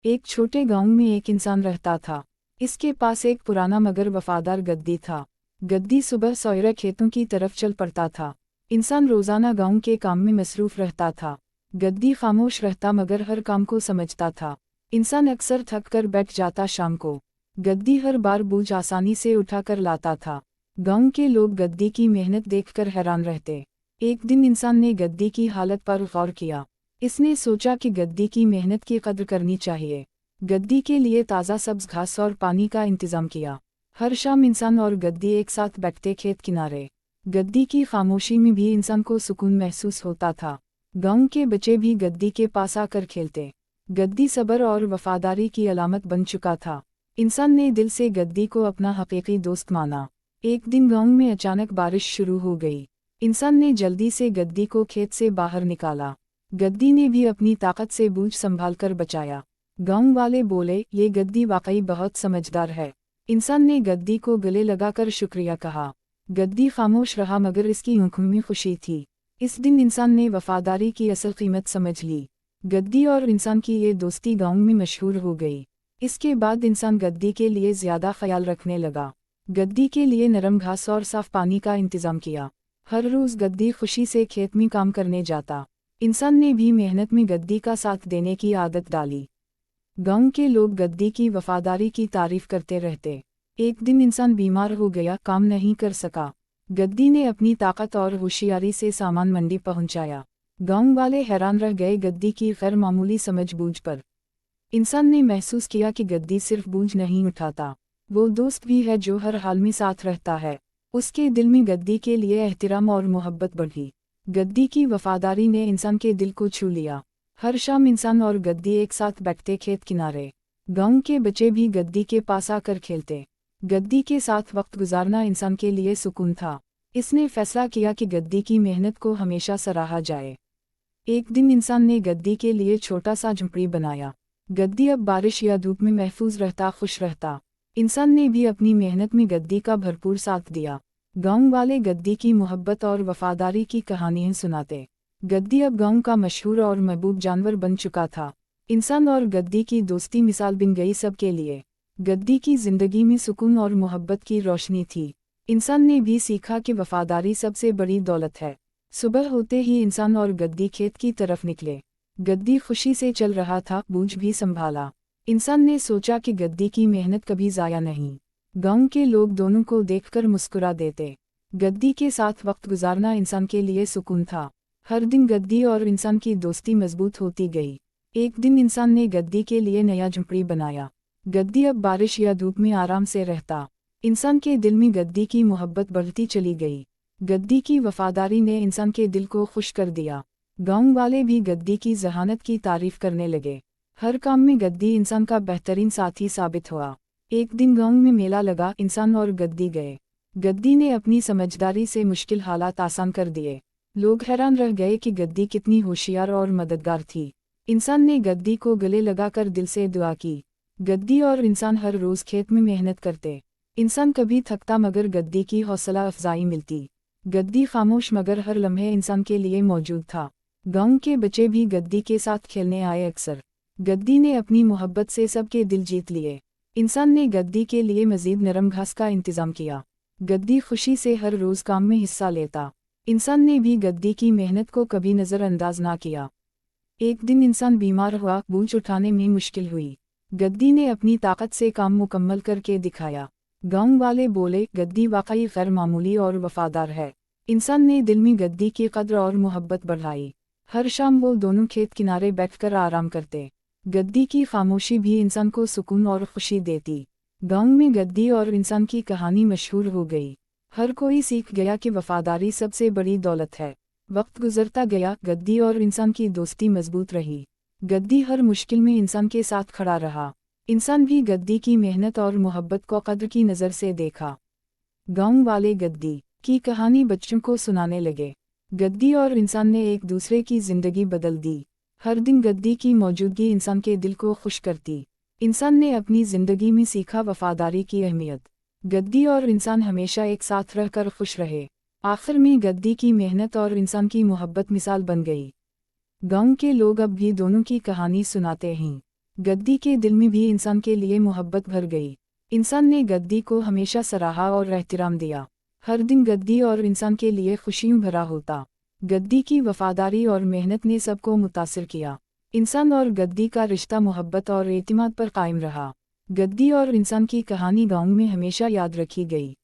एक छोटे गांव में एक इंसान रहता था। इसके पास एक पुराना मगर वफादार गद्दी था। गद्दी सुबह सवेरे खेतों की तरफ चल पड़ता था। इंसान रोजाना गांव के काम में मसरूफ रहता था। गद्दी खामोश रहता मगर हर काम को समझता था। इंसान अक्सर थक कर बैठ जाता शाम को। गद्दी हर बार बोझ आसानी से उठा कर लाता था। गांव के लोग गद्दी की मेहनत देखकर हैरान रहते। एक दिन इंसान ने गद्दी की हालत पर गौर किया। इसने सोचा कि गद्दी की मेहनत की कद्र करनी चाहिए। गद्दी के लिए ताज़ा सब्ज घास और पानी का इंतजाम किया। हर शाम इंसान और गद्दी एक साथ बैठते खेत किनारे। गद्दी की खामोशी में भी इंसान को सुकून महसूस होता था। गांव के बच्चे भी गद्दी के पास आकर खेलते। गद्दी सब्र और वफादारी की अलामत बन चुका था। इंसान ने दिल से गद्दी को अपना हकीकी दोस्त माना। एक दिन गांव में अचानक बारिश शुरू हो गई। इंसान ने जल्दी से गद्दी को खेत से बाहर निकाला। गद्दी ने भी अपनी ताकत से बोझ संभाल कर बचाया। गांव वाले बोले, ये गद्दी वाकई बहुत समझदार है। इंसान ने गद्दी को गले लगाकर शुक्रिया कहा। गद्दी खामोश रहा मगर इसकी आंखों में खुशी थी। इस दिन इंसान ने वफादारी की असल कीमत समझ ली। गद्दी और इंसान की ये दोस्ती गांव में मशहूर हो गई। इसके बाद इंसान गद्दी के लिए ज़्यादा ख्याल रखने लगा। गद्दी के लिए नरम घास और साफ पानी का इंतजाम किया। हर रोज़ गद्दी खुशी से खेत में काम करने जाता। इंसान ने भी मेहनत में गद्दी का साथ देने की आदत डाली। गांव के लोग गद्दी की वफादारी की तारीफ करते रहते। एक दिन इंसान बीमार हो गया, काम नहीं कर सका। गद्दी ने अपनी ताकत और होशियारी से सामान मंडी पहुंचाया। गांव वाले हैरान रह गए गद्दी की गैर मामूली समझबूझ पर। इंसान ने महसूस किया कि गद्दी सिर्फ बोझ नहीं उठाता, वो दोस्त भी है जो हर हाल में साथ रहता है। उसके दिल में गद्दी के लिए एहतराम और मोहब्बत बढ़ी। गद्दी की वफादारी ने इंसान के दिल को छू लिया। हर शाम इंसान और गद्दी एक साथ बैठते खेत किनारे। गांव के बच्चे भी गद्दी के पास आकर खेलते। गद्दी के साथ वक्त गुजारना इंसान के लिए सुकून था। इसने फैसला किया कि गद्दी की मेहनत को हमेशा सराहा जाए। एक दिन इंसान ने गद्दी के लिए छोटा सा झुंपड़ी बनाया। गद्दी अब बारिश या धूप में महफूज रहता, खुश रहता। इंसान ने भी अपनी मेहनत में गद्दी का भरपूर साथ दिया। गांव वाले गद्दी की मोहब्बत और वफादारी की कहानियां सुनाते। गद्दी अब गांव का मशहूर और महबूब जानवर बन चुका था। इंसान और गद्दी की दोस्ती मिसाल बन गई सबके लिए। गद्दी की जिंदगी में सुकून और मोहब्बत की रोशनी थी। इंसान ने भी सीखा कि वफादारी सबसे बड़ी दौलत है। सुबह होते ही इंसान और गद्दी खेत की तरफ निकले। गद्दी खुशी से चल रहा था, बोझ भी संभाला। इंसान ने सोचा कि गद्दी की मेहनत कभी ज़ाया नहीं। गांव के लोग दोनों को देखकर मुस्कुरा देते। गद्दी के साथ वक्त गुजारना इंसान के लिए सुकून था। हर दिन गद्दी और इंसान की दोस्ती मजबूत होती गई। एक दिन इंसान ने गद्दी के लिए नया झुंपड़ी बनाया। गद्दी अब बारिश या धूप में आराम से रहता। इंसान के दिल में गद्दी की मोहब्बत बढ़ती चली गई। गद्दी की वफादारी ने इंसान के दिल को खुश कर दिया। गांव वाले भी गद्दी की जहानत की तारीफ करने लगे। हर काम में गद्दी इंसान का बेहतरीन साथी साबित हुआ। एक दिन गांव में मेला लगा, इंसान और गद्दी गए। गद्दी ने अपनी समझदारी से मुश्किल हालात आसान कर दिए। लोग हैरान रह गए कि गद्दी कितनी होशियार और मददगार थी। इंसान ने गद्दी को गले लगाकर दिल से दुआ की। गद्दी और इंसान हर रोज़ खेत में मेहनत करते। इंसान कभी थकता मगर गद्दी की हौसला अफजाई मिलती। गद्दी खामोश मगर हर लम्हे इंसान के लिए मौजूद था। गांव के बच्चे भी गद्दी के साथ खेलने आए अक्सर। गद्दी ने अपनी मोहब्बत से सबके दिल जीत लिए। इंसान ने गद्दी के लिए मज़ीद नरम घास का इंतज़ाम किया। गद्दी खुशी से हर रोज़ काम में हिस्सा लेता। इंसान ने भी गद्दी की मेहनत को कभी नज़रअंदाज ना किया। एक दिन इंसान बीमार हुआ, बोझ उठाने में मुश्किल हुई। गद्दी ने अपनी ताकत से काम मुकम्मल करके दिखाया। गांव वाले बोले, गद्दी वाकई गैर मामूली और वफादार है। इंसान ने दिल में गद्दी की कद्र और मोहब्बत बढ़ाई। हर शाम वो दोनों खेत किनारे बैठकर आराम करते। गद्दी की खामोशी भी इंसान को सुकून और खुशी देती। गांव में गद्दी और इंसान की कहानी मशहूर हो गई। हर कोई सीख गया कि वफादारी सबसे बड़ी दौलत है। वक्त गुजरता गया, गद्दी और इंसान की दोस्ती मजबूत रही। गद्दी हर मुश्किल में इंसान के साथ खड़ा रहा। इंसान भी गद्दी की मेहनत और मोहब्बत को कद्र की नज़र से देखा। गांव वाले गद्दी की कहानी बच्चों को सुनाने लगे। गद्दी और इंसान ने एक दूसरे की ज़िंदगी बदल दी। हर दिन गद्दी की मौजूदगी इंसान के दिल को खुश करती। इंसान ने अपनी ज़िंदगी में सीखा वफादारी की अहमियत। गद्दी और इंसान हमेशा एक साथ रहकर खुश रहे। आखिर में गद्दी की मेहनत और इंसान की मोहब्बत मिसाल बन गई। गांव के लोग अब भी दोनों की कहानी सुनाते हैं। गद्दी के दिल में भी इंसान के लिए मोहब्बत भर गई। इंसान ने गद्दी को हमेशा सराहा और एहतराम दिया। हर दिन गद्दी और इंसान के लिए खुशियों भरा होता। गद्दी की वफादारी और मेहनत ने सबको मुतासिर किया। इंसान और गद्दी का रिश्ता मोहब्बत और एतिमाद पर कायम रहा। गद्दी और इंसान की कहानी गाँव में हमेशा याद रखी गई।